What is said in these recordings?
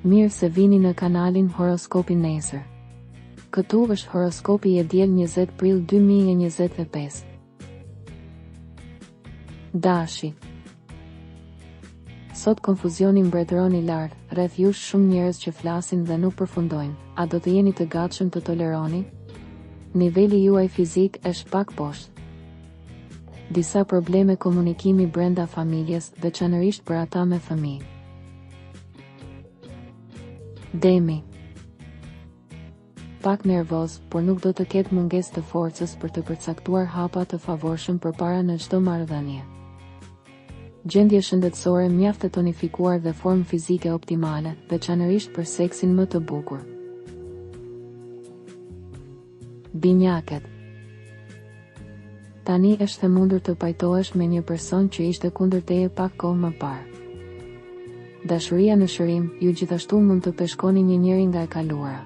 Mirë se vini në kanalin Horoskopi Nesër. Këtu është horoskopi i diel 20 prill 2025. Dashi. Sot konfuzioni mbretëron i lartë, rreth jush shumë njerëz që flasin dhe nuk përfundojnë. A do të jeni të gatshëm të toleroni? Niveli juaj fizik është pak poshtë. Disa probleme komunikimi brenda familjes, veçanërisht për ata me fëmijë. Demi. Pak nervoz, por nuk do të ketë mungesë të forcës për të përcaktuar hapa të favorshëm përpara në çdo marrëdhënie. Gjendje shëndetësore mjaft e tonifikuar dhe formë fizike optimale, veçanërisht për seksin më të bukur. Binjakët. Tani është e mundur të pajtohesh me një person që ishte kundër teje pak kohë më parë. Dashuria në shërim, ju gjithashtu mund të peshkoni një njeri nga e kaluara.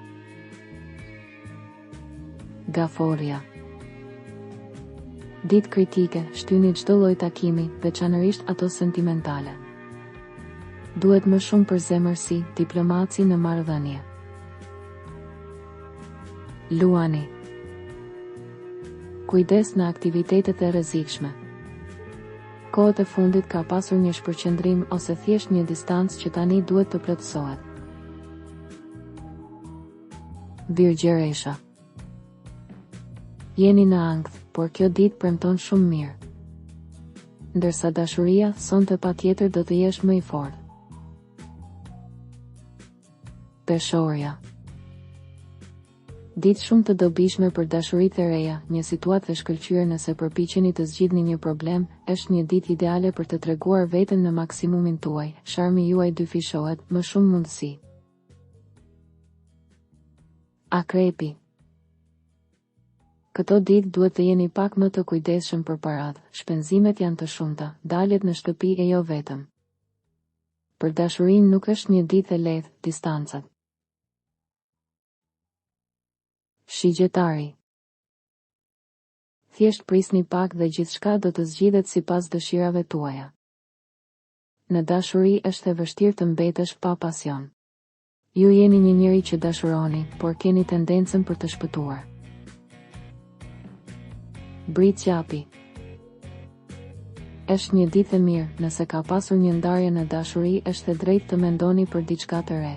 Gaforja. Ditë kritike, shtyni çdo lloj takimi, veçanërisht ato sentimentale. Duhet më shumë përzemërsi, diplomaci në marrëdhënie. Luani. Kujdes në aktivitetet e rrezikshme. Kohët e fundit ka pasur një shpërqendrim ose thjesht një distancë që tani duhet të plotësohet. Virgjëresha. Jeni në ankth, por kjo ditë premton shumë mirë. Ndërsa dashuria, sonte patjetër do të jesh më i fortë. Peshorja. Ditë shumë të dobishme për dashuritë e reja, një situatë e shkëlqyer nëse përpiqeni të zgjidhni një problem, është një ditë ideale për të treguar veten në maksimumin tuaj, sharmi juaj dyfishohet, më shumë mundësi. Akrepi. Këto ditë duhet të jeni pak më të kujdesshëm për paratë, shpenzimet janë të shumta, daljet në shtëpi e jo vetëm. Për dashurinë nuk është një ditë e lehtë, distancat. Shigjetari. Thjesht prisni pak dhe gjithçka do të zgjidhet sipas dëshirave tuaja. Në dashuri është e vështirë të mbetesh pa pasion. Ju jeni një njeri që dashuroni, por keni tendencën për të shpëtuar. Britsjapi. Është një ditë e mirë, nëse ka pasur një ndarje në dashuri, është e drejtë të mendoni për diçka të re.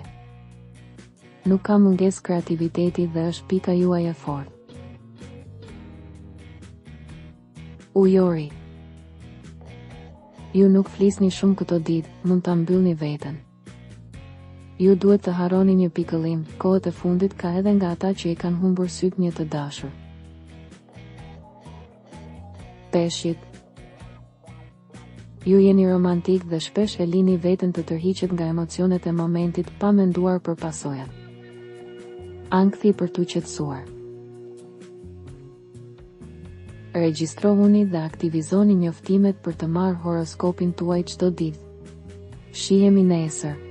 Nuk ka mungesë kreativiteti dhe është pika juaj e fortë. Ujori. Ju nuk flisni shumë këto ditë, mund ta mbyllni veten. Ju duhet të harroni një pikëllim, kohët e fundit ka edhe nga ata që i kanë humbur syt një të dashur. Peshqit. Ju jeni romantik dhe shpesh e lini veten të tërhiqet nga emocionet e momentit pa menduar për pasojat. Ankthi për t'u qetësuar. Regjistroni dhe aktivizoni njoftimet për të marrë horoskopin tuaj çdo ditë. Shihemi nesër.